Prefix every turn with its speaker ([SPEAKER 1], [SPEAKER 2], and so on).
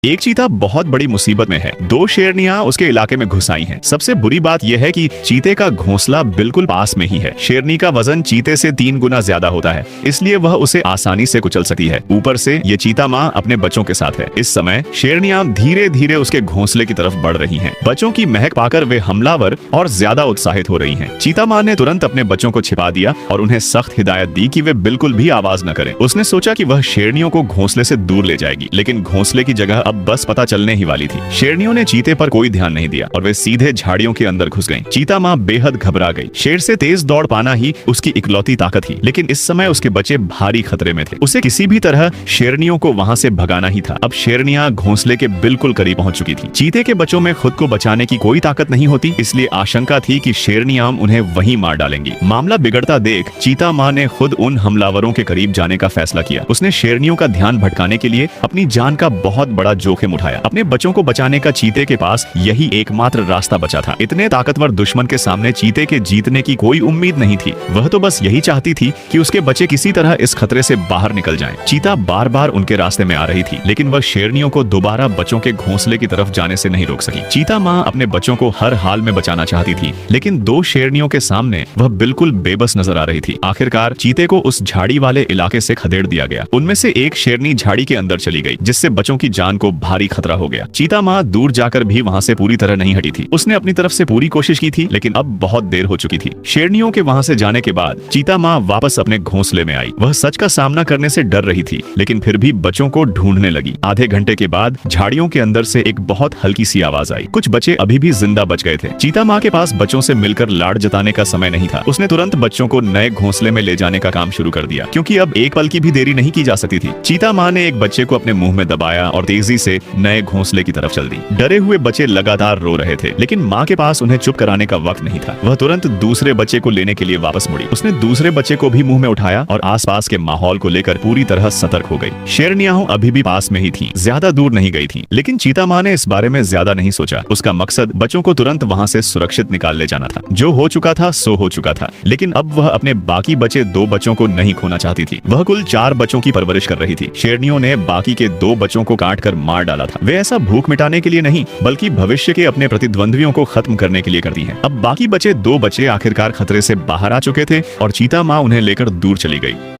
[SPEAKER 1] एक चीता बहुत बड़ी मुसीबत में है। दो शेरनियां उसके इलाके में घुस आई हैं। सबसे बुरी बात यह है कि चीते का घोंसला बिल्कुल पास में ही है। शेरनी का वजन चीते से 3 गुना ज्यादा होता है, इसलिए वह उसे आसानी से कुचल सकती है। ऊपर से ये चीता माँ अपने बच्चों के साथ है। इस समय शेरनियां धीरे धीरे उसके घोंसले की तरफ बढ़ रही हैं। बच्चों की महक पाकर वे हमलावर और ज्यादा उत्साहित हो रही हैं। चीता माँ ने तुरंत अपने बच्चों को छिपा दिया और उन्हें सख्त हिदायत दी कि वे बिल्कुल भी आवाज न करें। उसने सोचा कि वह शेरनियों को घोंसले से दूर ले जाएगी, लेकिन घोंसले की जगह अब बस पता चलने ही वाली थी। शेरनियों ने चीते पर कोई ध्यान नहीं दिया और वे सीधे झाड़ियों के अंदर घुस गईं। चीता माँ बेहद घबरा गई। शेर से तेज दौड़ पाना ही उसकी इकलौती ताकत थी, लेकिन इस समय उसके बच्चे भारी खतरे में थे। उसे किसी भी तरह शेरनियों को वहां से भगाना ही था। अब शेरनियां घोंसले के बिल्कुल करीब पहुंच चुकी थी। चीते के बच्चों में खुद को बचाने की कोई ताकत नहीं होती, इसलिए आशंका थी कि शेरनियां उन्हें वहीं मार डालेंगी। मामला बिगड़ता देख चीता माँ ने खुद उन हमलावरों के करीब जाने का फैसला किया। उसने शेरनियों का ध्यान भटकाने के लिए अपनी जान का बहुत बड़ा जोखिम उठाया। अपने बच्चों को बचाने का चीते के पास यही एकमात्र रास्ता बचा था। इतने ताकतवर दुश्मन के सामने चीते के जीतने की कोई उम्मीद नहीं थी। वह तो बस यही चाहती थी कि उसके बच्चे किसी तरह इस खतरे से बाहर निकल जाएं। चीता बार बार उनके रास्ते में आ रही थी, लेकिन वह शेरनियों को दोबारा बच्चों के घोंसले की तरफ जाने से नहीं रोक सकी। चीता माँ अपने बच्चों को हर हाल में बचाना चाहती थी, लेकिन दो शेरनियों के सामने वह बिल्कुल बेबस नजर आ रही थी। आखिरकार चीते को उस झाड़ी वाले इलाके से खदेड़ दिया गया। उनमें से एक शेरनी झाड़ी के अंदर चली गई, जिससे बच्चों की जान को भारी खतरा हो गया। चीता माँ दूर जाकर भी वहाँ से पूरी तरह नहीं हटी थी। उसने अपनी तरफ से पूरी कोशिश की थी, लेकिन अब बहुत देर हो चुकी थी। शेरनियों के वहाँ से जाने के बाद चीता माँ वापस अपने घोंसले में आई। वह सच का सामना करने से डर रही थी, लेकिन फिर भी बच्चों को ढूंढने लगी। आधे घंटे के बाद झाड़ियों के अंदर से एक बहुत हल्की सी आवाज आई। कुछ बच्चे अभी भी जिंदा बच गए थे। चीता माँ के पास बच्चों से मिलकर लाड़ जताने का समय नहीं था। उसने तुरंत बच्चों को नए घोंसले में ले जाने का काम शुरू कर दिया, क्योंकि अब एक पल की भी देरी नहीं की जा सकती थी। चीता माँ ने एक बच्चे को अपने मुंह में दबाया और तेजी से नए घोंसले की तरफ चल दी। डरे हुए बच्चे लगातार रो रहे थे, लेकिन माँ के पास उन्हें चुप कराने का वक्त नहीं था। वह तुरंत दूसरे बच्चे को लेने के लिए वापस मुड़ी। उसने दूसरे बच्चे को भी मुंह में उठाया और आसपास के माहौल को लेकर पूरी तरह सतर्क हो गई। शेरनियां अभी भी पास में ही थीं, ज्यादा दूर नहीं गई थीं, लेकिन चीता माँ ने इस बारे में ज्यादा नहीं सोचा। उसका मकसद बच्चों को तुरंत वहाँ से सुरक्षित निकाल ले जाना था। जो हो चुका था सो हो चुका था, लेकिन अब वह अपने बाकी बचे 2 बच्चों को नहीं खोना चाहती थी। वह कुल 4 बच्चों की परवरिश कर रही थी। शेरनियों ने बाकी के 2 बच्चों को काट कर मार डाला था। वे ऐसा भूख मिटाने के लिए नहीं, बल्कि भविष्य के अपने प्रतिद्वंद्वियों को खत्म करने के लिए करती हैं। अब बाकी बचे 2 बच्चे आखिरकार खतरे से बाहर आ चुके थे और चीता माँ उन्हें लेकर दूर चली गई।